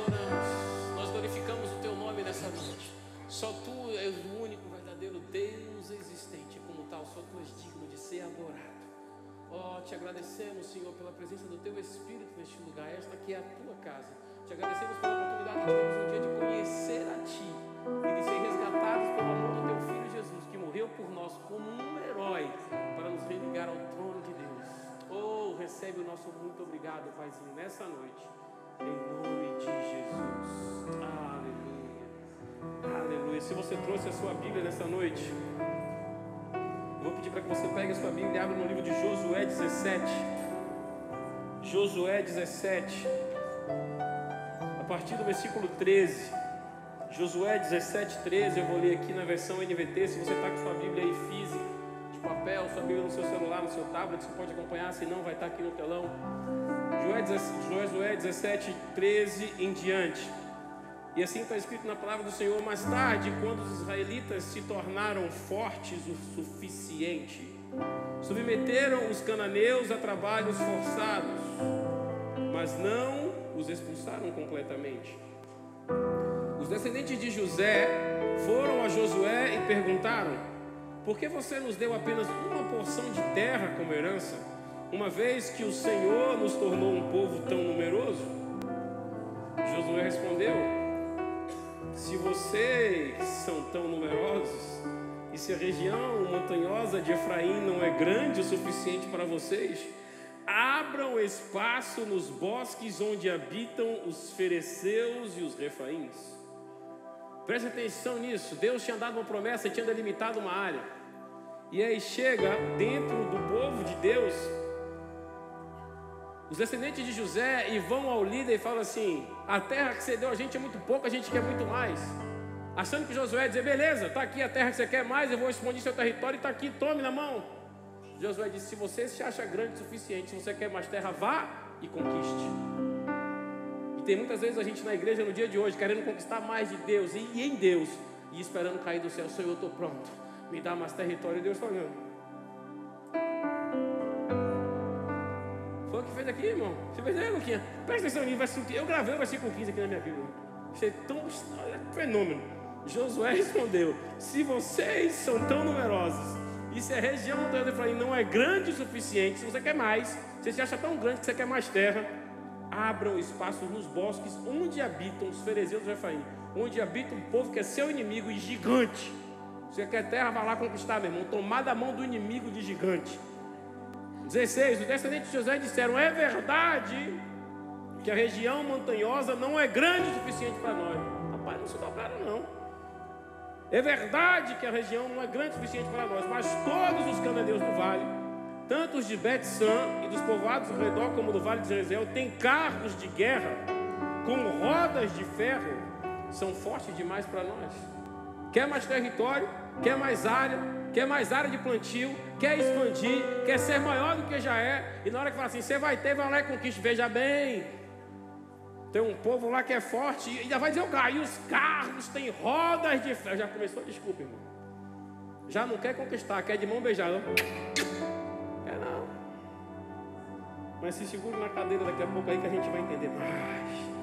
adoramos, nós glorificamos o teu nome nessa noite. Só tu és o único verdadeiro Deus existente, como tal, só tu és digno de ser adorado. Oh, te agradecemos, Senhor, pela presença do teu Espírito neste lugar. Esta aqui é a tua casa. Te agradecemos pela oportunidade que tivemos um dia de conhecer a ti e de ser resgatados pelo amor do teu Filho Jesus, que morreu por nós como um herói para nos religar ao trono de Deus. Oh, recebe o nosso muito obrigado, Paizinho, nessa noite, em nome de Jesus. Aleluia, aleluia. Se você trouxe a sua Bíblia nessa noite, eu vou pedir para que você pegue a sua Bíblia e abra no livro de Josué 17. Josué 17, a partir do versículo 13. Josué 17, 13, eu vou ler aqui na versão NVT. Se você está com sua Bíblia aí física, de papel, sua Bíblia no seu celular, no seu tablet, você pode acompanhar, se não vai estar aqui no telão. Josué 17, 13 em diante. E assim está escrito na palavra do Senhor: mais tarde, quando os israelitas se tornaram fortes o suficiente, submeteram os cananeus a trabalhos forçados, mas não os expulsaram completamente. Os descendentes de José foram a Josué e perguntaram: por que você nos deu apenas uma porção de terra como herança, uma vez que o Senhor nos tornou um povo tão numeroso? Josué respondeu: se vocês são tão numerosos, e se a região montanhosa de Efraim não é grande o suficiente para vocês, abram espaço nos bosques onde habitam os fereceus e os refaíns. Preste atenção nisso. Deus tinha dado uma promessa e tinha delimitado uma área. E aí chega dentro do povo de Deus os descendentes de José e vão ao líder e falam assim: a terra que você deu a gente é muito pouco, a gente quer muito mais. Achando que Josué ia dizer: beleza, está aqui a terra que você quer mais, eu vou expandir seu território e está aqui, tome na mão. Josué disse: se você se acha grande o suficiente, se você quer mais terra, vá e conquiste. E tem muitas vezes a gente na igreja no dia de hoje querendo conquistar mais de Deus e em Deus, e esperando cair do céu: Senhor, eu estou pronto, me dá mais território. E Deus falando: foi o que fez aqui, irmão. Você fez aí, Luquinha? Presta atenção no versículo 15. Eu gravei o versículo 15 aqui na minha Bíblia. Achei tão fenômeno. Josué respondeu: se vocês são tão numerosos, e se a região montanhosa de Efraim não é grande o suficiente, se você quer mais, você se acha tão grande que você quer mais terra, abram espaços nos bosques onde habitam os fereceus de Efraim, onde habita um povo que é seu inimigo e gigante. Você quer terra, vai lá conquistar, meu irmão. Tomar da mão do inimigo de gigante. 16, os descendentes de José disseram: é verdade que a região montanhosa não é grande o suficiente para nós. Rapaz, não se dobraram não. É verdade que a região não é grande o suficiente para nós, mas todos os cananeus do vale, tanto os de Bet-San e dos povoados ao redor como do vale de Jezreel, têm carros de guerra com rodas de ferro, são fortes demais para nós. Quer mais território, quer mais área de plantio, quer expandir, quer ser maior do que já é, e na hora que fala assim: você vai ter, vai lá e conquiste. Veja bem, tem um povo lá que é forte, e ainda vai dizer o cara: e os carros têm rodas de ferro. Já começou, desculpa, irmão. Já não quer conquistar, quer de mão beijada. Quer não. Mas se segura na cadeira daqui a pouco aí que a gente vai entender mais.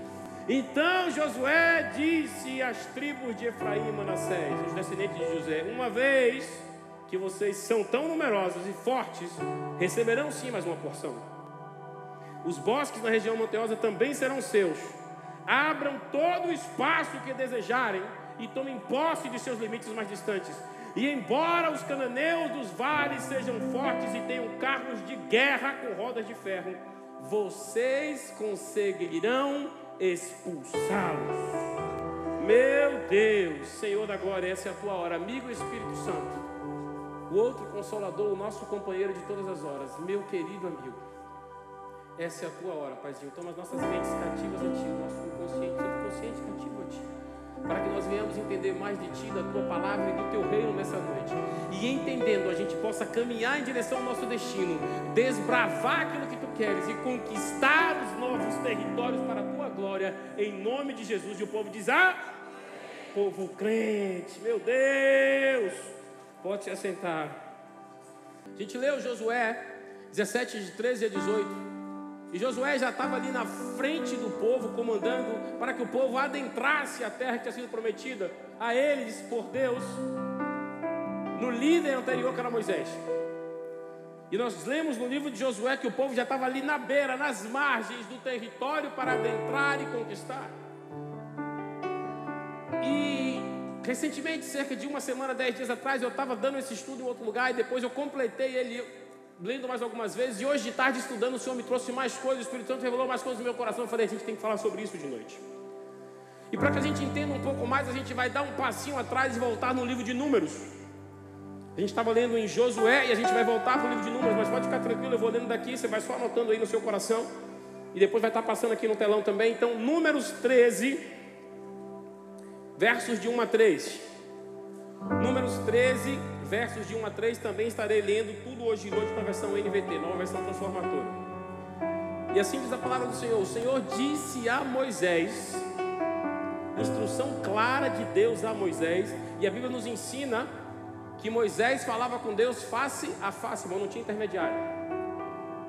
Então Josué disse às tribos de Efraim e Manassés, os descendentes de José: uma vez que vocês são tão numerosos e fortes, receberão sim mais uma porção. Os bosques na região montanhosa também serão seus. Abram todo o espaço que desejarem e tomem posse de seus limites mais distantes. E embora os cananeus dos vales sejam fortes e tenham carros de guerra com rodas de ferro, vocês conseguirão expulsá-los. Meu Deus, Senhor da glória, essa é a tua hora. Amigo Espírito Santo, o outro consolador, o nosso companheiro de todas as horas, meu querido amigo, essa é a tua hora, Paizinho. Toma as nossas mentes cativas a ti, o nosso inconsciente, subconsciente cativo a ti, para que nós venhamos entender mais de ti, da tua palavra e do teu reino nessa noite, e entendendo, a gente possa caminhar em direção ao nosso destino, desbravar aquilo que tu queres e conquistar os novos territórios para a tua glória, em nome de Jesus. E o povo diz: ah, povo crente, meu Deus. Pode se assentar. A gente leu Josué 17, de 13 a 18. E Josué já estava ali na frente do povo, comandando para que o povo adentrasse a terra que tinha sido prometida a eles por Deus, no líder anterior que era Moisés. E nós lemos no livro de Josué que o povo já estava ali na beira, nas margens do território para adentrar e conquistar. E recentemente, cerca de uma semana, 10 dias atrás, eu estava dando esse estudo em outro lugar e depois eu completei ele, lendo mais algumas vezes. E hoje de tarde, estudando, o Senhor me trouxe mais coisas, o Espírito Santo revelou mais coisas no meu coração. Eu falei, a gente tem que falar sobre isso de noite. E para que a gente entenda um pouco mais, a gente vai dar um passinho atrás e voltar no livro de Números. A gente estava lendo em Josué e a gente vai voltar para o livro de Números, mas pode ficar tranquilo, eu vou lendo daqui, você vai só anotando aí no seu coração e depois vai estar passando aqui no telão também. Então, Números 13, versos de 1 a 3. Números 13, versos de 1 a 3, também estarei lendo tudo hoje de noite na versão NVT, nova versão transformadora. E assim diz a palavra do Senhor: o Senhor disse a Moisés, instrução clara de Deus a Moisés, e a Bíblia nos ensina que Moisés falava com Deus face a face, mas não tinha intermediário.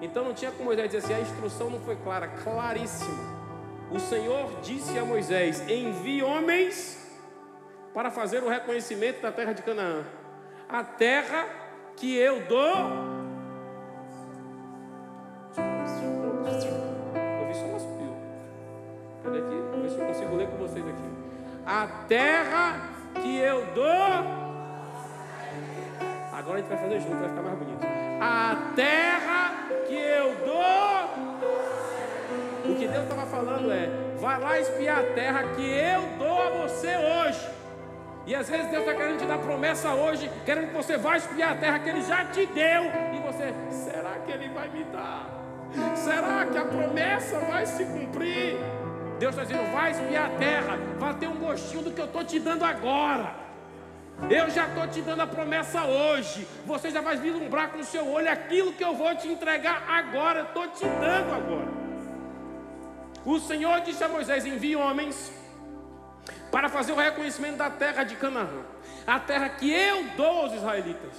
Então não tinha como Moisés dizer assim, a instrução não foi clara, claríssima. O Senhor disse a Moisés, envie homens para fazer o reconhecimento da terra de Canaã, a terra que eu dou. Eu vi só um assobio. Cadê aqui? Vou ver se eu consigo ler com vocês aqui. A terra que eu dou. Agora a gente vai fazer junto, vai ficar mais bonito. A terra que eu dou. O que Deus estava falando é, vai lá espiar a terra que eu dou a você hoje. E às vezes Deus está querendo te dar promessa hoje, querendo que você vá espiar a terra que Ele já te deu. E você, será que Ele vai me dar? Será que a promessa vai se cumprir? Deus está dizendo, vai espiar a terra, vai ter um gostinho do que eu estou te dando agora. Eu já estou te dando a promessa hoje. Você já vai vislumbrar com o seu olho aquilo que eu vou te entregar agora. Eu estou te dando agora. O Senhor disse a Moisés, envie homens para fazer o reconhecimento da terra de Canaã, a terra que eu dou aos israelitas.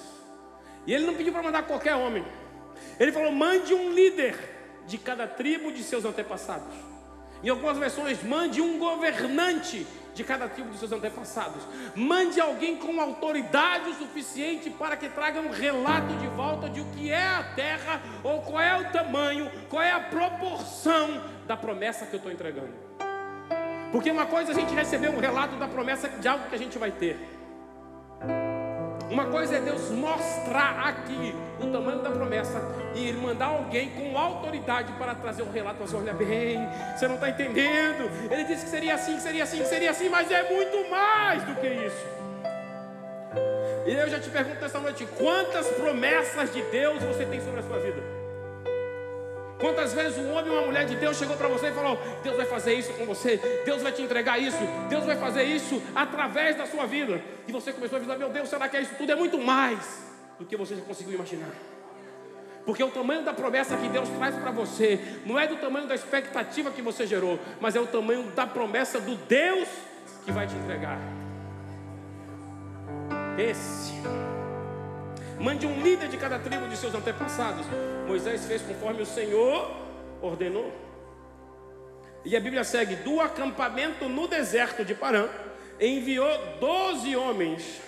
E Ele não pediu para mandar qualquer homem. Ele falou, mande um líder de cada tribo de seus antepassados. Em algumas versões, mande um governante de cada tribo de seus antepassados. Mande alguém com autoridade o suficiente para que traga um relato de volta de o que é a terra, ou qual é o tamanho, qual é a proporção da promessa que eu estou entregando. Porque uma coisa é a gente receber um relato da promessa de algo que a gente vai ter. Uma coisa é Deus mostrar aqui o tamanho da promessa e Ele mandar alguém com autoridade para trazer um relato. Você olha bem, você não está entendendo. Ele disse que seria assim, que seria assim, que seria assim, mas é muito mais do que isso. E eu já te pergunto nessa noite, quantas promessas de Deus você tem sobre a sua vida? Quantas vezes um homem ou uma mulher de Deus chegou para você e falou, Deus vai fazer isso com você, Deus vai te entregar isso, Deus vai fazer isso através da sua vida. E você começou a dizer, meu Deus, será que é isso tudo? É muito mais do que você já conseguiu imaginar. Porque o tamanho da promessa que Deus traz para você não é do tamanho da expectativa que você gerou, mas é o tamanho da promessa do Deus que vai te entregar. Mande um líder de cada tribo de seus antepassados. Moisés fez conforme o Senhor ordenou. E a Bíblia segue, do acampamento no deserto de Parã, enviou 12 homens,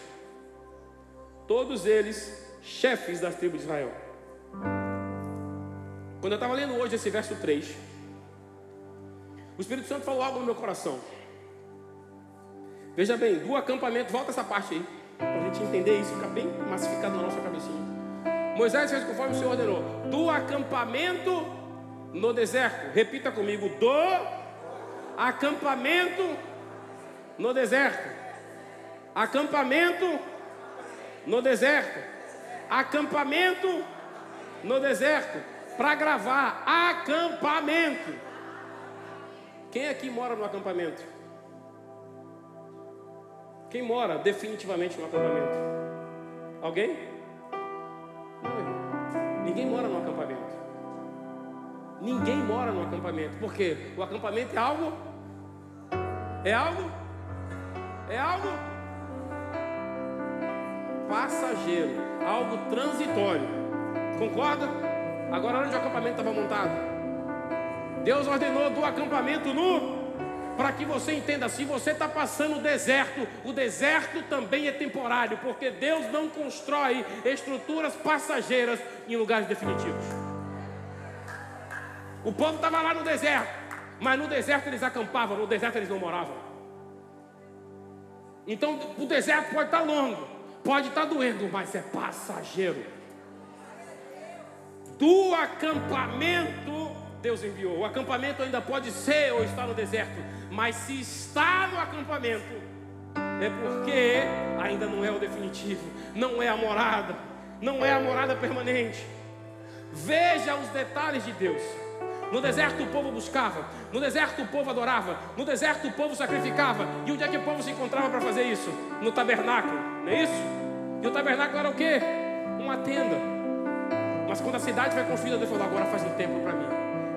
todos eles chefes das tribos de Israel. Quando eu estava lendo hoje esse verso 3, o Espírito Santo falou algo no meu coração. Veja bem, do acampamento, volta essa parte aí, para a gente entender isso, ficar bem massificado na nossa cabecinha. Moisés fez conforme o Senhor ordenou, do acampamento no deserto. Repita comigo, do acampamento no deserto. Acampamento no deserto. Acampamento no deserto. Para gravar, acampamento. Quem aqui mora no acampamento? Quem mora definitivamente no acampamento? Alguém? Não, ninguém mora no acampamento. Ninguém mora no acampamento. Por quê? O acampamento é algo? É algo? É algo passageiro, algo transitório. Concorda? Agora onde o acampamento estava montado? Deus ordenou do acampamento nu, para que você entenda, se você está passando o deserto também é temporário, porque Deus não constrói estruturas passageiras em lugares definitivos. O povo estava lá no deserto, mas no deserto eles acampavam, no deserto eles não moravam. Então o deserto pode estar longo, pode estar doendo, mas é passageiro. Do acampamento Deus enviou. O acampamento ainda pode ser ou estar no deserto, mas se está no acampamento é porque ainda não é o definitivo, não é a morada, não é a morada permanente. Veja os detalhes de Deus. No deserto o povo buscava, no deserto o povo adorava, no deserto o povo sacrificava. E onde é que o povo se encontrava para fazer isso? No tabernáculo, não é isso? E o tabernáculo era o quê? Uma tenda. Mas quando a cidade foi construída, Deus falou: agora faz um templo para mim.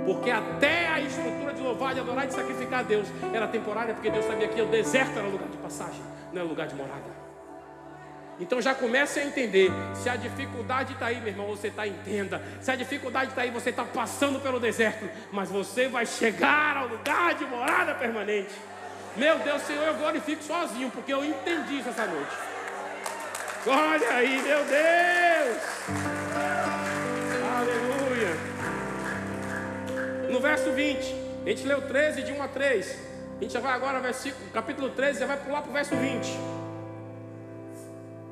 Porque até a estrutura de louvar, de adorar e de sacrificar a Deus era temporária, porque Deus sabia que o deserto era lugar de passagem, não era lugar de morada. Então já comece a entender. Se a dificuldade está aí, meu irmão, você está em tenda. Se a dificuldade está aí, você está passando pelo deserto, mas você vai chegar ao lugar de morada permanente. Meu Deus, Senhor, eu glorifico sozinho, porque eu entendi isso essa noite. Olha aí, meu Deus. Aleluia. No verso 20, a gente leu 13 de 1 a 3. A gente já vai agora, capítulo 13, já vai pular para o verso 20.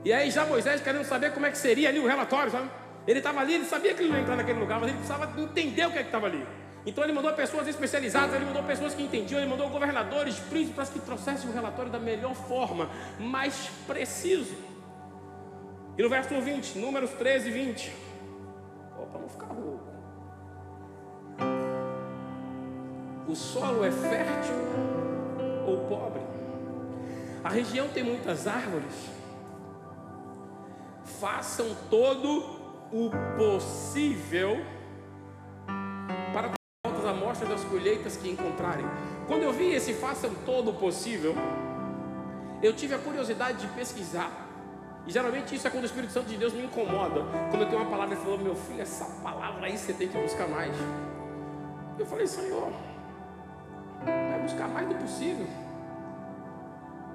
E aí já Moisés querendo saber como é que seria ali o relatório, sabe? Ele estava ali, ele sabia que ele não ia entrar naquele lugar, mas ele precisava entender o que estava ali. Então ele mandou pessoas especializadas, ele mandou pessoas que entendiam, ele mandou governadores, príncipes, para que trouxessem o relatório da melhor forma, mais preciso. E no verso 20, Números 13 e 20. Para não ficar rouco. O solo é fértil ou pobre? A região tem muitas árvores. Façam todo o possível para trazer as amostras das colheitas que encontrarem. Quando eu vi esse façam todo o possível, eu tive a curiosidade de pesquisar. E geralmente isso é quando o Espírito Santo de Deus me incomoda. Quando eu tenho uma palavra e falou: meu filho, essa palavra aí você tem que buscar mais. Eu falei: Senhor, vai buscar mais do possível.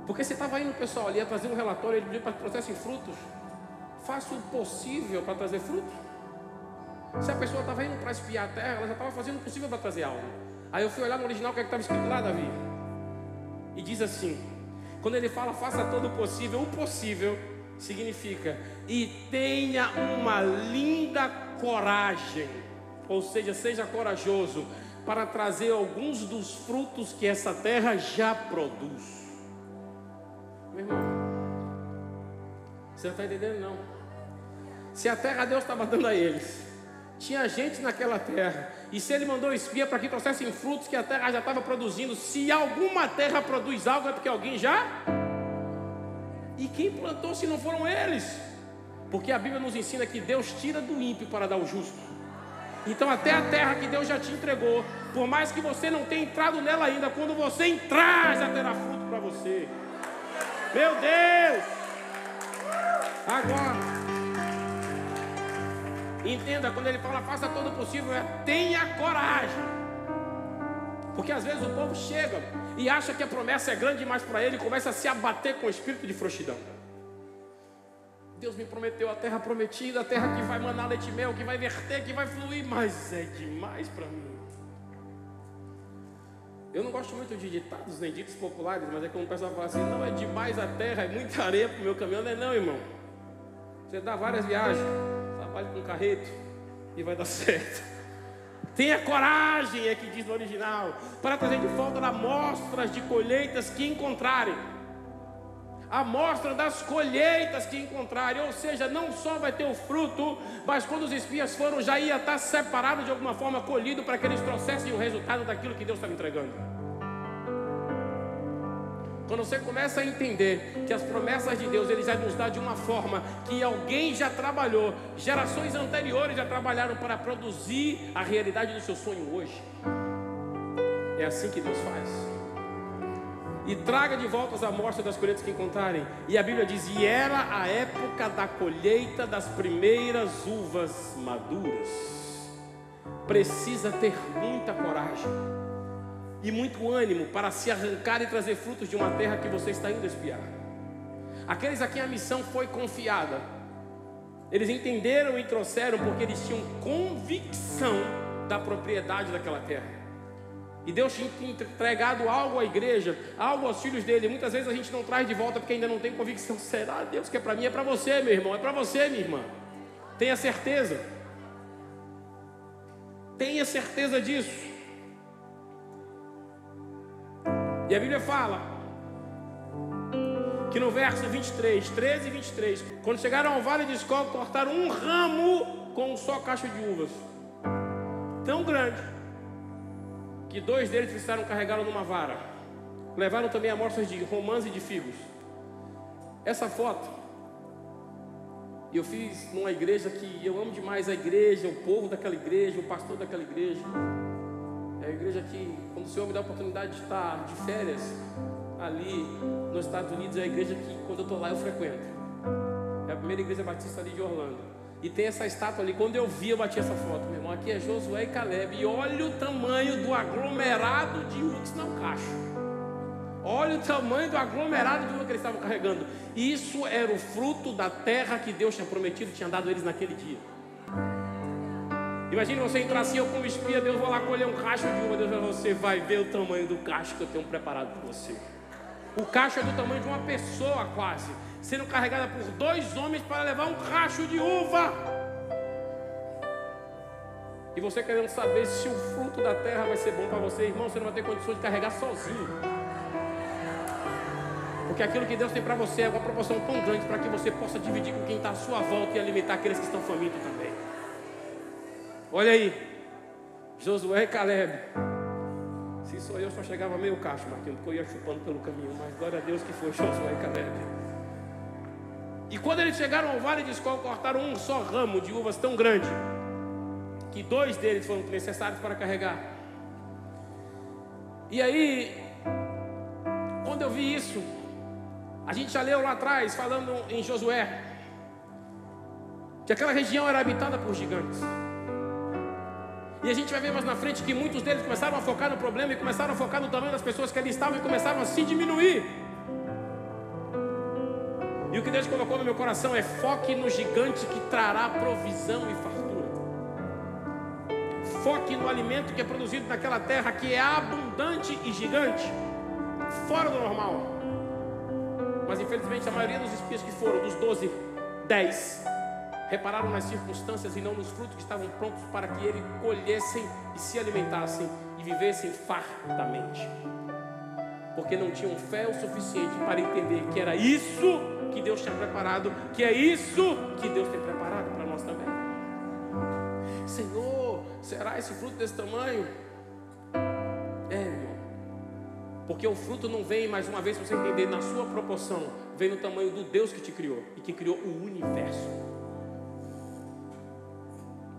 Porque você estava indo, pessoal, ali a trazer um relatório, ele pediu para que trouxessem frutos. Faça o possível para trazer fruto. Se a pessoa estava indo para espiar a terra, ela já estava fazendo o possível para trazer algo. Aí eu fui olhar no original o que estava escrito lá, Davi. E diz assim: quando ele fala faça todo o possível significa e tenha uma linda coragem. Ou seja corajoso para trazer alguns dos frutos que essa terra já produz. Meu irmão, você não está entendendo não? Se a terra Deus estava dando a eles, tinha gente naquela terra, e se ele mandou espia para que trouxessem frutos que a terra já estava produzindo, se alguma terra produz algo é porque alguém já... E quem plantou se não foram eles? Porque a Bíblia nos ensina que Deus tira do ímpio para dar ao justo. Então até a terra que Deus já te entregou, por mais que você não tenha entrado nela ainda, quando você entrar já terá fruto para você. Meu Deus! Agora, entenda, quando ele fala faça todo o possível, tenha coragem. Porque às vezes o povo chega e acha que a promessa é grande demais para ele e começa a se abater com o espírito de frouxidão. Deus me prometeu a terra prometida, a terra que vai manar leite e mel, que vai verter, que vai fluir, mas é demais para mim. Eu não gosto muito de ditados nem ditos populares, mas é quando o pessoal fala assim: não, é demais a terra, é muita areia para o meu caminhão. Não é não, irmão. Você dá várias viagens, trabalha com carreto e vai dar certo. Tenha coragem, é que diz no original, para trazer de volta amostras de colheitas que encontrarem. Amostra das colheitas que encontrarem. Ou seja, não só vai ter o fruto, mas quando os espias foram, já ia estar separado de alguma forma, colhido, para que eles trouxessem o resultado daquilo que Deus estava entregando. Quando você começa a entender que as promessas de Deus, Ele já nos dá de uma forma que alguém já trabalhou, gerações anteriores já trabalharam para produzir a realidade do seu sonho hoje. É assim que Deus faz. E traga de volta as amostras das colheitas que encontrarem. E a Bíblia diz: e era a época da colheita das primeiras uvas maduras. precisa ter muita coragem e muito ânimo para se arrancar e trazer frutos de uma terra que você está indo espiar. Aqueles a quem a missão foi confiada, eles entenderam e trouxeram porque eles tinham convicção da propriedade daquela terra. E Deus tinha entregado algo à igreja, algo aos filhos dele. Muitas vezes a gente não traz de volta porque ainda não tem convicção. Será, Deus, que é para mim? É para você, meu irmão, é para você, minha irmã. Tenha certeza. Tenha certeza disso. E a Bíblia fala que no verso 23, 13 e 23, quando chegaram ao vale de Escol, cortaram um ramo com um só cacho de uvas, tão grande, que 2 deles precisaram carregá-lo numa vara. Levaram também amostras de romãs e de figos. Essa foto eu fiz numa igreja que eu amo demais, a igreja, o povo daquela igreja, o pastor daquela igreja. É a igreja que, quando o Senhor me dá a oportunidade de estar de férias ali nos Estados Unidos, é a igreja que, quando eu estou lá, eu frequento. É a primeira igreja batista ali de Orlando. E tem essa estátua ali. Quando eu vi, eu bati essa foto, meu irmão. Aqui é Josué e Caleb. E olha o tamanho do aglomerado de uvas, não cacho. Olha o tamanho do aglomerado de uva que eles estavam carregando. Isso era o fruto da terra que Deus tinha prometido, tinha dado a eles naquele dia. Imagina você entrar assim, eu como espia, Deus vai lá colher um cacho de uva. Deus vai, você vai ver o tamanho do cacho que eu tenho preparado para você. O cacho é do tamanho de uma pessoa quase, sendo carregada por 2 homens para levar um cacho de uva. E você querendo saber se o fruto da terra vai ser bom para você, irmão, você não vai ter condições de carregar sozinho. Porque aquilo que Deus tem para você é uma proporção tão grande para que você possa dividir com quem está à sua volta e alimentar aqueles que estão famintos também. Olha aí, Josué e Caleb. Se sou eu, só chegava meio cacho, Marquinhos, porque eu ia chupando pelo caminho. Mas glória a Deus que foi Josué e Caleb. E quando eles chegaram ao vale de Escol, cortaram um só ramo de uvas tão grande que 2 deles foram necessários para carregar. E aí, quando eu vi isso, a gente já leu lá atrás, falando em Josué, que aquela região era habitada por gigantes. E a gente vai ver mais na frente que muitos deles começaram a focar no problema e começaram a focar no tamanho das pessoas que ali estavam e começaram a se diminuir. E o que Deus colocou no meu coração é: foque no gigante que trará provisão e fartura. Foque no alimento que é produzido naquela terra que é abundante e gigante, fora do normal. Mas infelizmente a maioria dos espias que foram, dos 12, 10 repararam nas circunstâncias e não nos frutos que estavam prontos para que eles colhessem e se alimentassem e vivessem fartamente, porque não tinham fé o suficiente para entender que era isso que Deus tinha preparado, que é isso que Deus tem preparado para nós também. Senhor, será esse fruto desse tamanho? É, irmão, porque o fruto não vem, mais uma vez, para você entender, na sua proporção, vem no tamanho do Deus que te criou e que criou o universo.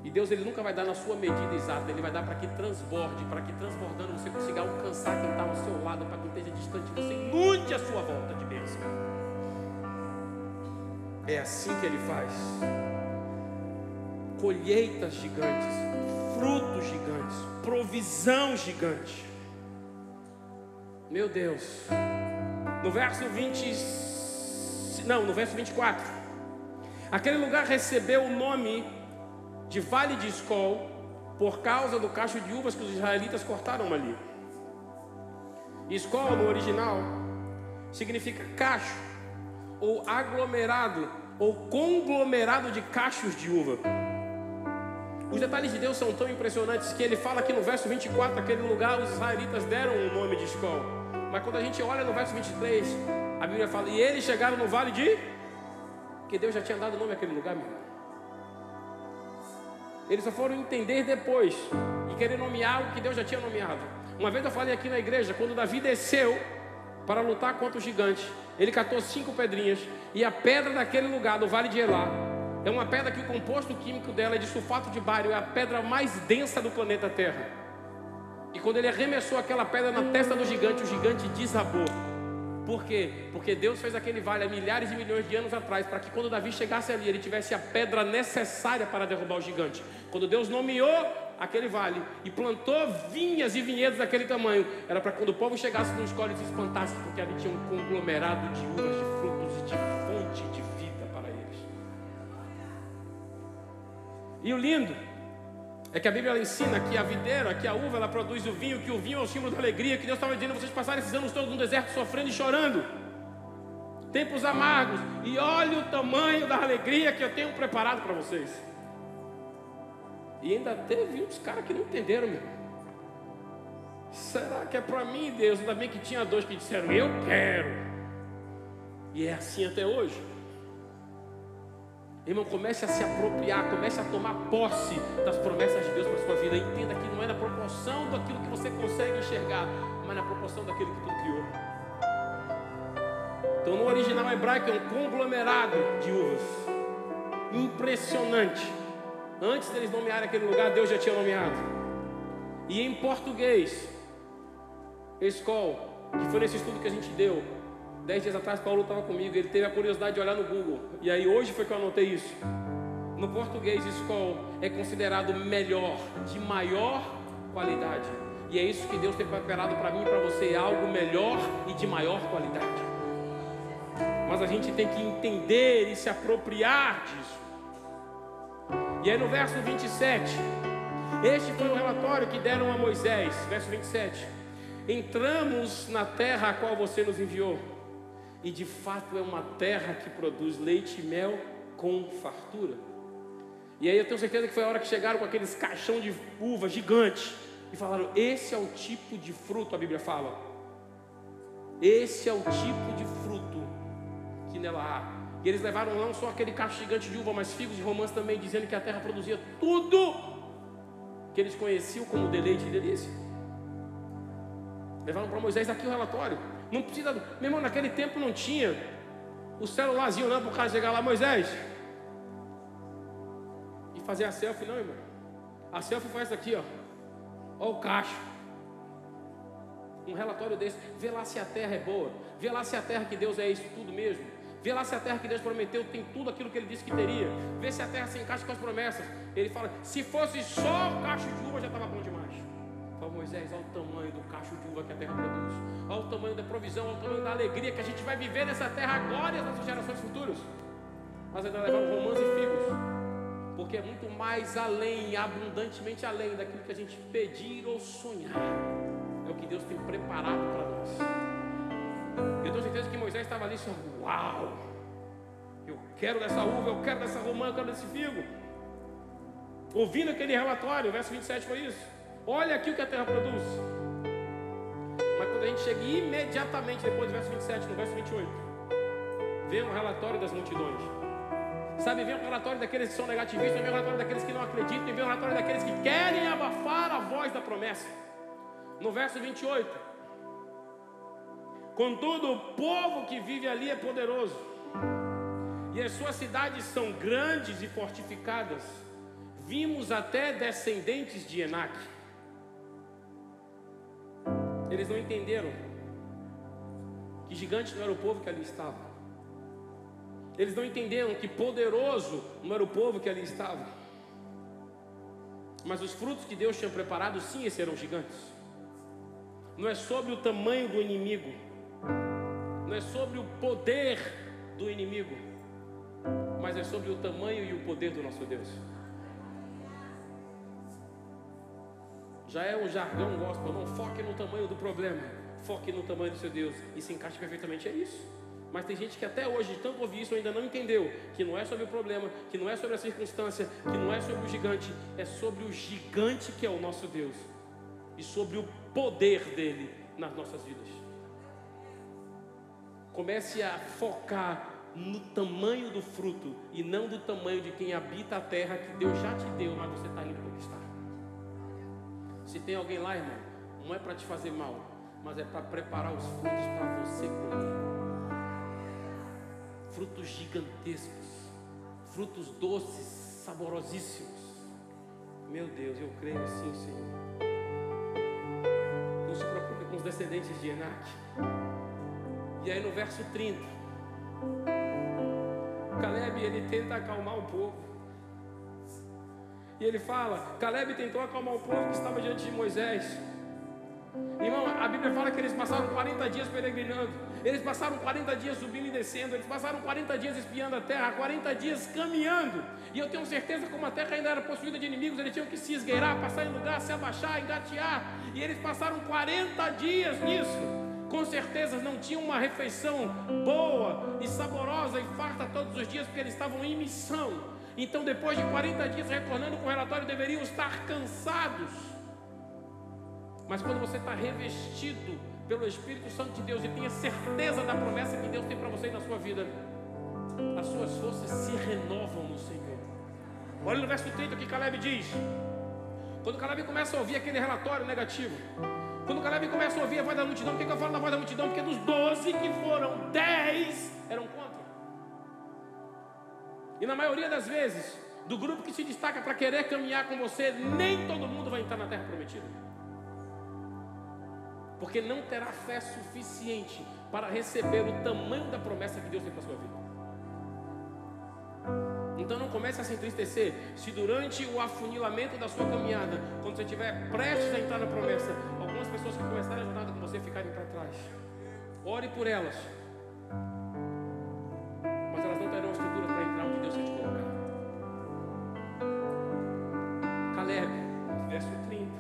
E Deus, Ele nunca vai dar na sua medida exata, Ele vai dar para que transborde, para que transbordando você consiga alcançar quem está ao seu lado, para quem esteja distante, você inunde a sua volta de bênção. É assim que Ele faz. Colheitas gigantes, frutos gigantes, provisão gigante. Meu Deus. No verso 24, aquele lugar recebeu o nome de Vale de Escol por causa do cacho de uvas que os israelitas cortaram ali. Escol no original significa cacho, ou aglomerado, ou conglomerado de cachos de uva. Os detalhes de Deus são tão impressionantes que ele fala aqui no verso 24, aquele lugar os israelitas deram o nome de Escol. Mas quando a gente olha no verso 23, a Bíblia fala: e eles chegaram no vale de... que Deus já tinha dado o nome àquele lugar, meu irmão. Eles só foram entender depois e querer nomear o que Deus já tinha nomeado. Uma vez eu falei aqui na igreja, quando Davi desceu para lutar contra o gigante, ele catou 5 pedrinhas, e a pedra daquele lugar, do vale de Elá, é uma pedra que o composto químico dela é de sulfato de bário, é a pedra mais densa do planeta Terra. E quando ele arremessou aquela pedra na testa do gigante, o gigante desabou. Por quê? Porque Deus fez aquele vale há milhares e milhões de anos atrás, para que quando Davi chegasse ali, ele tivesse a pedra necessária para derrubar o gigante. Quando Deus nomeou aquele vale e plantou vinhas e vinhedos daquele tamanho, era para quando o povo chegasse nos coles e se espantasse, porque ali tinha um conglomerado de uvas, de frutos e de fonte de vida para eles. E o lindo é que a Bíblia ensina que a videira, que a uva, ela produz o vinho, que o vinho é o símbolo da alegria, que Deus estava dizendo: vocês passaram esses anos todos no deserto sofrendo e chorando, tempos amargos, e olha o tamanho da alegria que eu tenho preparado para vocês. E ainda teve uns caras que não entenderam, meu. Será que é para mim, Deus? Ainda bem que tinha dois que disseram: eu quero. E é assim até hoje. Irmão, comece a se apropriar, comece a tomar posse das promessas de Deus para a sua vida. Entenda que não é na proporção daquilo que você consegue enxergar, mas na proporção daquilo que tudo criou. Então, no original hebraico é um conglomerado de uvas. Impressionante. Antes deles nomearem aquele lugar, Deus já tinha nomeado. E em português, Escol, que foi nesse estudo que a gente deu 10 dias atrás, Paulo estava comigo, ele teve a curiosidade de olhar no Google, e aí hoje foi que eu anotei isso. No português, Escol é considerado melhor, de maior qualidade. E é isso que Deus tem preparado para mim e para você, algo melhor e de maior qualidade. Mas a gente tem que entender e se apropriar disso. E aí no verso 27, este foi o relatório que deram a Moisés. Verso 27: entramos na terra a qual você nos enviou, e de fato é uma terra que produz leite e mel com fartura. E aí eu tenho certeza que foi a hora que chegaram com aqueles caixão de uva gigante e falaram: esse é o tipo de fruto, a Bíblia fala, esse é o tipo de fruto que nela há. E eles levaram não só aquele cacho gigante de uva, mas figos e romãs também, dizendo que a terra produzia tudo que eles conheciam como deleite e delícia. Levaram para Moisés aqui o relatório. Não precisa, meu irmão, naquele tempo não tinha o celularzinho não, para o cara chegar lá: Moisés, e fazer a selfie, não, irmão. A selfie foi essa aqui, ó. Ó o cacho. Um relatório desse. Vê lá se a terra é boa. Vê lá se a terra que Deus é isso tudo mesmo. Vê lá se a terra que Deus prometeu tem tudo aquilo que Ele disse que teria. Vê se a terra se encaixa com as promessas. Ele fala: se fosse só o cacho de uva já estava bom demais. Fala: Moisés, olha o tamanho do cacho de uva que a terra produz. Olha o tamanho da provisão, olha o tamanho da alegria que a gente vai viver nessa terra agora e as nossas gerações futuras. Mas ainda levaram romãs e figos, porque é muito mais além, abundantemente além daquilo que a gente pedir ou sonhar. É o que Deus tem preparado para nós. Eu tenho certeza que Moisés estava ali só: uau, eu quero dessa uva, eu quero dessa romã, eu quero desse figo. Ouvindo aquele relatório, o verso 27 foi isso: olha aqui o que a terra produz. Mas quando a gente chega imediatamente depois do verso 27, no verso 28, vem um relatório das multidões. Sabe, vem um relatório daqueles que são negativistas, vem um relatório daqueles que não acreditam, e vem um relatório daqueles que querem abafar a voz da promessa. No verso 28: contudo, o povo que vive ali é poderoso, e as suas cidades são grandes e fortificadas. Vimos até descendentes de Enaque. Eles não entenderam que gigante não era o povo que ali estava. Eles não entenderam que poderoso não era o povo que ali estava. Mas os frutos que Deus tinha preparado, sim, esses eram gigantes. Não é sobre o tamanho do inimigo, não é sobre o poder do inimigo, mas é sobre o tamanho e o poder do nosso Deus. Já é um jargão gospel: não foque no tamanho do problema, foque no tamanho do seu Deus. E se encaixa perfeitamente, é isso. Mas tem gente que até hoje, de tanto ouvir isso, ainda não entendeu que não é sobre o problema, que não é sobre a circunstância, que não é sobre o gigante, é sobre o gigante que é o nosso Deus, e sobre o poder dele nas nossas vidas. Comece a focar no tamanho do fruto e não do tamanho de quem habita a terra que Deus já te deu, mas você está indo conquistar. Se tem alguém lá, irmão, não é para te fazer mal, mas é para preparar os frutos para você comer. Frutos gigantescos, frutos doces, saborosíssimos. Meu Deus, eu creio sim, Senhor. Não se preocupe com os descendentes de Enaque. E aí no verso 30, Caleb, ele tenta acalmar o povo. E ele fala, Caleb tentou acalmar o povo que estava diante de Moisés. Irmão, a Bíblia fala que eles passaram 40 dias peregrinando. Eles passaram 40 dias subindo e descendo. Eles passaram 40 dias espiando a terra, 40 dias caminhando. E eu tenho certeza que como a terra ainda era possuída de inimigos, eles tinham que se esgueirar, passar em lugar, se abaixar, engatear. E eles passaram 40 dias nisso. Com certeza não tinham uma refeição boa e saborosa e farta todos os dias, porque eles estavam em missão. Então depois de 40 dias retornando com o relatório, deveriam estar cansados. Mas quando você está revestido pelo Espírito Santo de Deus e tem a certeza da promessa que Deus tem para você e na sua vida, as suas forças se renovam no Senhor. Olha no verso 30 que Caleb diz. Quando Caleb começa a ouvir aquele relatório negativo, quando Caleb começa a ouvir a voz da multidão, por que eu falo da voz da multidão? Porque dos 12 que foram, 10 eram contra. E na maioria das vezes, do grupo que se destaca para querer caminhar com você, nem todo mundo vai entrar na terra prometida. Porque não terá fé suficiente para receber o tamanho da promessa que Deus tem para a sua vida. Então não comece a se entristecer se durante o afunilamento da sua caminhada, quando você estiver prestes a entrar na promessa, algumas pessoas que começaram a jornada com você ficarem para trás. Ore por elas, mas elas não terão estrutura para entrar onde Deus quer te colocar. Caleb, verso 30,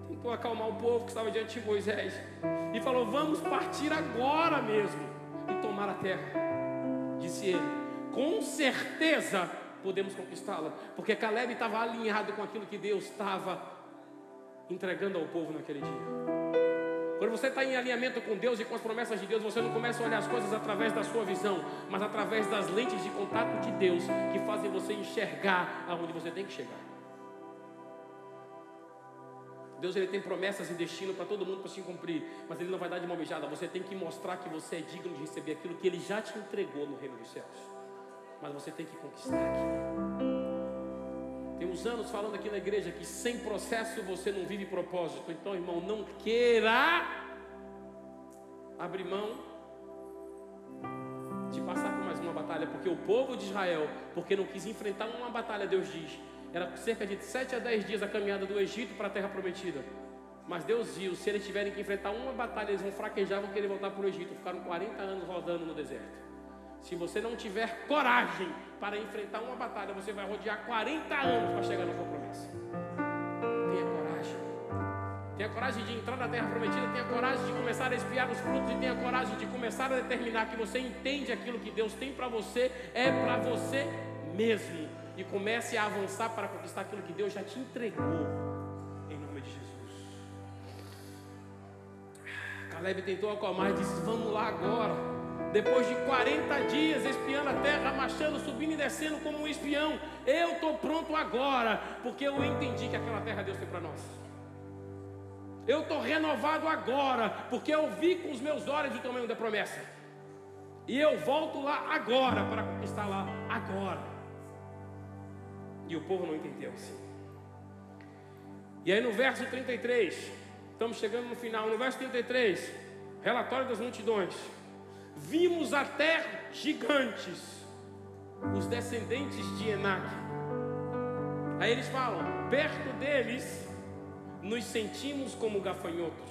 tentou acalmar o povo que estava diante de Moisés e falou: vamos partir agora mesmo e tomar a terra. Disse ele: com certeza podemos conquistá-la, porque Caleb estava alinhado com aquilo que Deus estava entregando ao povo naquele dia. Quando você está em alinhamento com Deus e com as promessas de Deus, você não começa a olhar as coisas através da sua visão, mas através das lentes de contato de Deus, que fazem você enxergar aonde você tem que chegar. Deus, ele tem promessas e destino para todo mundo para se cumprir, mas ele não vai dar de mão beijada. Você tem que mostrar que você é digno de receber aquilo que ele já te entregou no reino dos céus. Mas você tem que conquistar aqui. Tem uns anos falando aqui na igreja que sem processo você não vive propósito. Então, irmão, não queira abrir mão de passar por mais uma batalha, porque o povo de Israel, porque não quis enfrentar uma batalha, Deus diz, era cerca de 7 a 10 dias a caminhada do Egito para a terra prometida. Mas Deus viu, se eles tiverem que enfrentar uma batalha, eles vão fraquejar, vão querer voltar para o Egito. Ficaram 40 anos rodando no deserto. Se você não tiver coragem para enfrentar uma batalha, você vai rodear 40 anos para chegar na sua promessa. Tenha coragem. Tenha coragem de entrar na terra prometida, tenha coragem de começar a espiar os frutos e tenha coragem de começar a determinar que você entende aquilo que Deus tem para você, é para você mesmo. E comece a avançar para conquistar aquilo que Deus já te entregou, em nome de Jesus. Caleb tentou acalmar e disse: vamos lá agora. Depois de 40 dias espiando a terra, marchando, subindo e descendo como um espião, eu estou pronto agora, porque eu entendi que aquela terra Deus tem para nós. Eu estou renovado agora, porque eu vi com os meus olhos o tamanho da promessa. E eu volto lá agora para conquistar lá agora. E o povo não entendeu assim. E aí no verso 33, estamos chegando no final, no verso 33, relatório das multidões. Vimos até gigantes, os descendentes de Enac. Aí eles falam: perto deles nos sentimos como gafanhotos.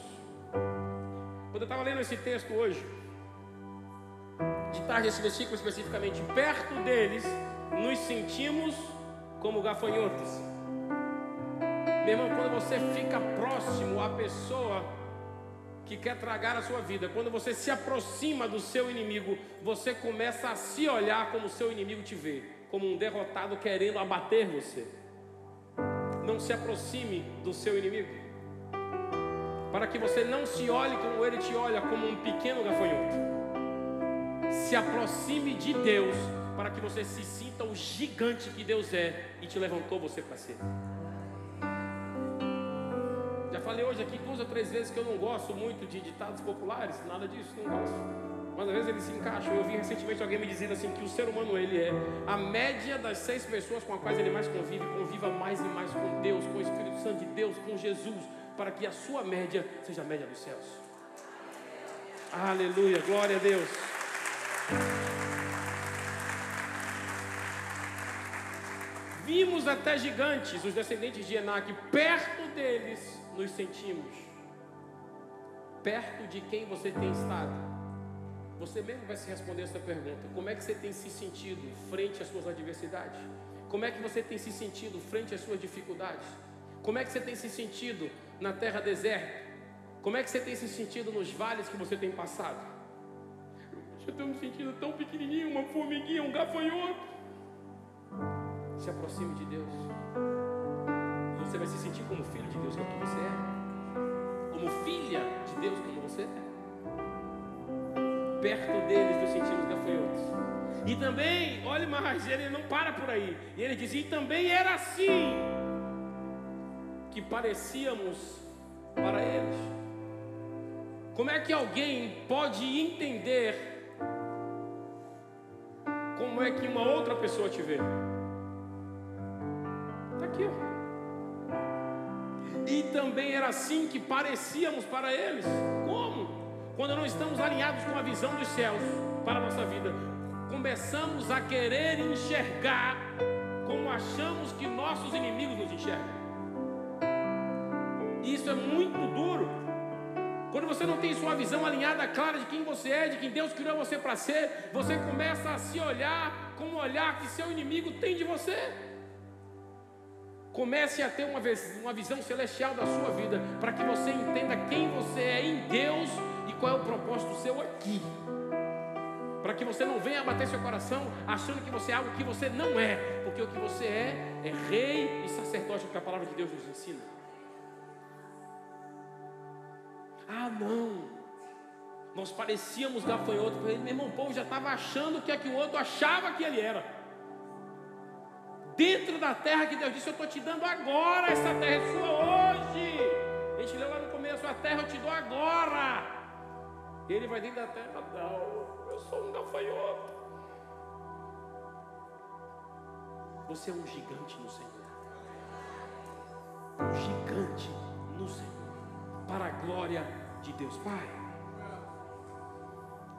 Quando eu estava lendo esse texto hoje, de tarde, esse versículo especificamente, perto deles nos sentimos como gafanhotos. Meu irmão, quando você fica próximo à pessoa que quer tragar a sua vida, quando você se aproxima do seu inimigo, você começa a se olhar como o seu inimigo te vê, como um derrotado querendo abater você. Não se aproxime do seu inimigo, para que você não se olhe como ele te olha, como um pequeno gafanhoto. Se aproxime de Deus, para que você se sinta o gigante que Deus é e te levantou você para ser. Já falei hoje aqui 2 ou 3 vezes que eu não gosto muito de ditados populares, nada disso, não gosto. Mas às vezes eles se encaixam. Eu vi recentemente alguém me dizendo assim, que o ser humano, ele é a média das 6 pessoas com as quais ele mais convive. Conviva mais e mais com Deus, com o Espírito Santo de Deus, com Jesus, para que a sua média seja a média dos céus. Aleluia, glória a Deus. Vimos até gigantes, os descendentes de Enaque, perto deles nos sentimos. Perto de quem você tem estado? Você mesmo vai se responder essa pergunta. Como é que você tem se sentido frente às suas adversidades? Como é que você tem se sentido frente às suas dificuldades? Como é que você tem se sentido na terra deserta? Como é que você tem se sentido nos vales que você tem passado? Eu estou me sentindo tão pequenininho, uma formiguinha, um gafanhoto. Se aproxime de Deus. Você vai se sentir como filho de Deus, como você é. Como filha de Deus, como você é. Perto deles nos sentimos gafanhotos. E também, olhe mais, ele não para por aí. E ele diz, e também era assim que parecíamos para eles. Como é que alguém pode entender como é que uma outra pessoa te vê? Está aqui, ó. E também era assim que parecíamos para eles. Como? Quando não estamos alinhados com a visão dos céus para a nossa vida, começamos a querer enxergar como achamos que nossos inimigos nos enxergam. E isso é muito duro. Quando você não tem sua visão alinhada, clara de quem você é, de quem Deus criou você para ser, você começa a se olhar com o olhar que seu inimigo tem de você. Comece a ter uma visão celestial da sua vida, para que você entenda quem você é em Deus e qual é o propósito seu aqui. Para que você não venha abater seu coração achando que você é algo que você não é, porque o que você é rei e sacerdote, porque a palavra de Deus nos ensina. Ah, não, nós parecíamos gafanhoto para ele. Meu irmão, o povo já estava achando que é que o outro achava que ele era. Dentro da terra que Deus disse, eu estou te dando agora, essa terra é sua hoje. A gente leu lá no começo, a terra eu te dou agora. E ele vai dentro da terra, não, eu sou um gafanhoto. Você é um gigante no Senhor. Um gigante no Senhor, para a glória de Deus Pai.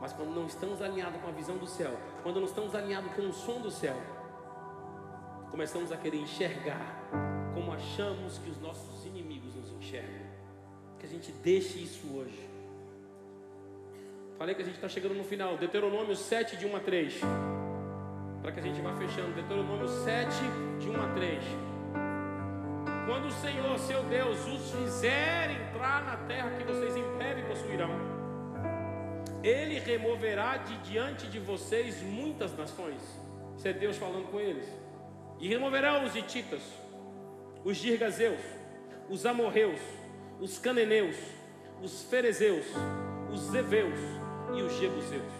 Mas quando não estamos alinhados com a visão do céu, quando não estamos alinhados com o som do céu, começamos a querer enxergar como achamos que os nossos inimigos nos enxergam. Que a gente deixe isso hoje. Falei que a gente está chegando no final. Deuteronômio 7, de 1 a 3. Para que a gente vá fechando. Deuteronômio 7, de 1 a 3. Quando o Senhor, seu Deus, os fizer entrar na terra que vocês em breve possuirão, Ele removerá de diante de vocês muitas nações. Isso é Deus falando com eles. E removerá os hititas, os girgazeus, os amorreus, os cananeus, os ferezeus, os zeveus e os jebuseus.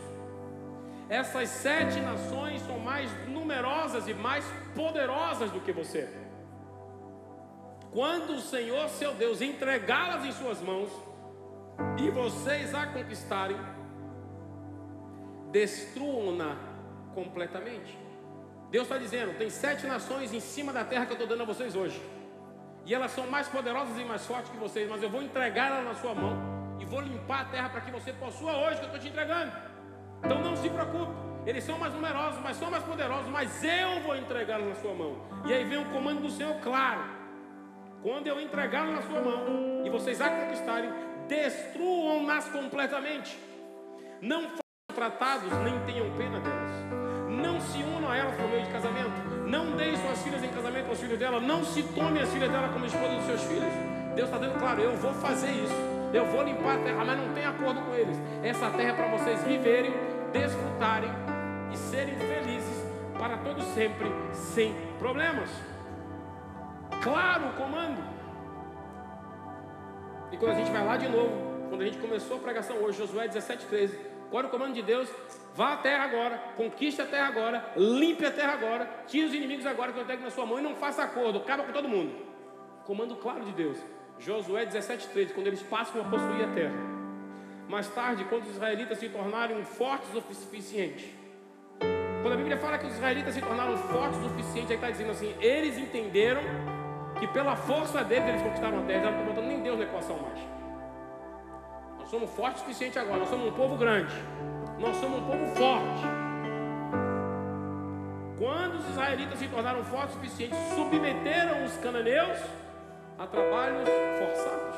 Essas 7 nações são mais numerosas e mais poderosas do que você. Quando o Senhor, seu Deus, entregá-las em suas mãos e vocês a conquistarem, destruam-na completamente. Deus está dizendo, tem 7 nações em cima da terra que eu estou dando a vocês hoje. E elas são mais poderosas e mais fortes que vocês, mas eu vou entregar ela na sua mão e vou limpar a terra para que você possua hoje que eu estou te entregando. Então não se preocupe, eles são mais numerosos, mas são mais poderosos, mas eu vou entregá-los na sua mão. E aí vem o comando do Senhor claro. Quando eu entregá-los na sua mão e vocês a conquistarem, destruam-nas completamente. Não façam tratados, nem tenham pena delas. Não se unam a elas por meio de casamento. Não deem suas filhas em casamento aos filhos dela. Não se tome as filhas dela como esposa dos seus filhos. Deus está dando claro, eu vou fazer isso. Eu vou limpar a terra, mas não tem acordo com eles. Essa terra é para vocês viverem, desfrutarem e serem felizes para todos sempre, sem problemas. Claro o comando. E quando a gente vai lá de novo, quando a gente começou a pregação hoje, Josué 17:13, qual é o comando de Deus? Vá à terra agora, conquiste a terra agora, limpe a terra agora, tire os inimigos agora que eu entrego na sua mão e não faça acordo, acaba com todo mundo. Comando claro de Deus. Josué 17:13, quando eles passam a possuir a terra. Mais tarde, quando os israelitas se tornaram fortes o suficiente. Quando a Bíblia fala que os israelitas se tornaram fortes o suficiente, aí está dizendo assim, eles entenderam que pela força deles eles conquistaram a terra. Eles não estão botando nem Deus na equação mais. Nós somos fortes o suficiente agora, nós somos um povo grande. Nós somos um povo forte. Quando os israelitas se tornaram fortes o suficiente, submeteram os cananeus a trabalhos forçados.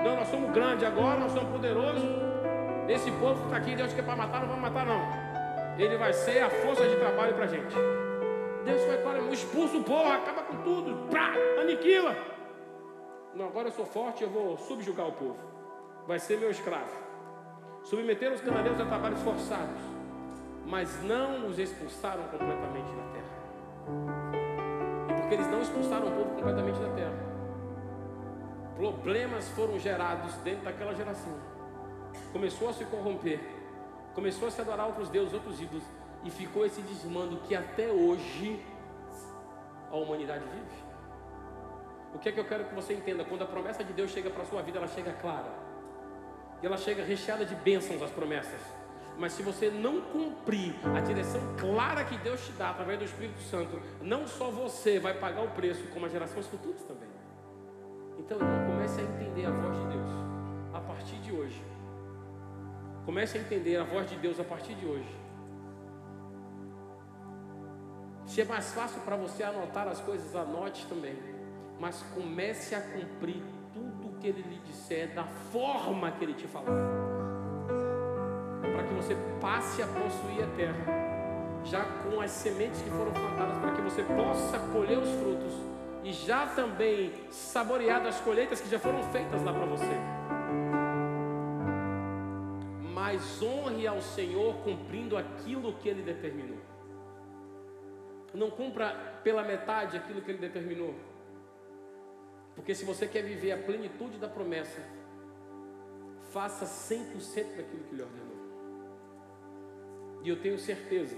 Não, nós somos grandes agora, nós somos poderosos. Esse povo que está aqui, Deus quer para matar, não vamos matar não. Ele vai ser a força de trabalho para a gente. Deus foi para expulsa o povo, acaba com tudo, aniquila. Não, agora eu sou forte, eu vou subjugar o povo. Vai ser meu escravo. Submeteram os cananeus a trabalhos forçados, mas não os expulsaram completamente da terra. E porque eles não expulsaram o povo completamente da terra, problemas foram gerados dentro daquela geração. Começou a se corromper, começou a se adorar outros deuses, outros ídolos, e ficou esse desmando que até hoje a humanidade vive. O que é que eu quero que você entenda? Quando a promessa de Deus chega para a sua vida, ela chega clara, e ela chega recheada de bênçãos, as promessas. Mas se você não cumprir a direção clara que Deus te dá através do Espírito Santo, não só você vai pagar o preço, como as gerações futuras também. Então, irmão, comece a entender a voz de Deus a partir de hoje. Comece a entender a voz de Deus a partir de hoje. Se é mais fácil para você anotar as coisas, anote também. Mas comece a cumprir tudo o que Ele lhe disser, da forma que Ele te falar, para que você passe a possuir a terra, já com as sementes que foram plantadas, para que você possa colher os frutos e já também saborear das colheitas que já foram feitas lá para você. Mas honre ao Senhor cumprindo aquilo que Ele determinou. Não cumpra pela metade aquilo que Ele determinou. Porque se você quer viver a plenitude da promessa, faça 100% daquilo que Ele ordenou. E eu tenho certeza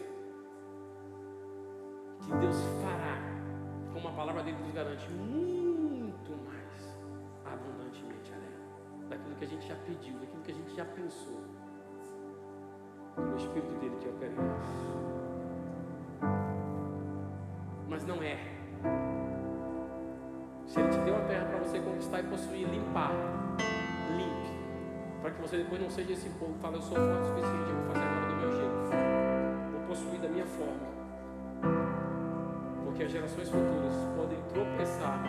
que Deus fará, como a palavra dele nos garante, muito mais abundantemente além daquilo que a gente já pediu, daquilo que a gente já pensou. O Espírito dele que opera em nós. Mas não é. Se Ele te deu a terra para você conquistar e possuir, limpar, limpe, para que você depois não seja esse povo que fala: eu sou forte o suficiente, eu vou fazer agora do meu jeito, vou possuir da minha forma. Porque as gerações futuras podem tropeçar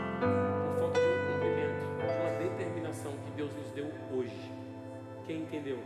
por falta de um cumprimento, de uma determinação que Deus nos deu hoje. Quem entendeu?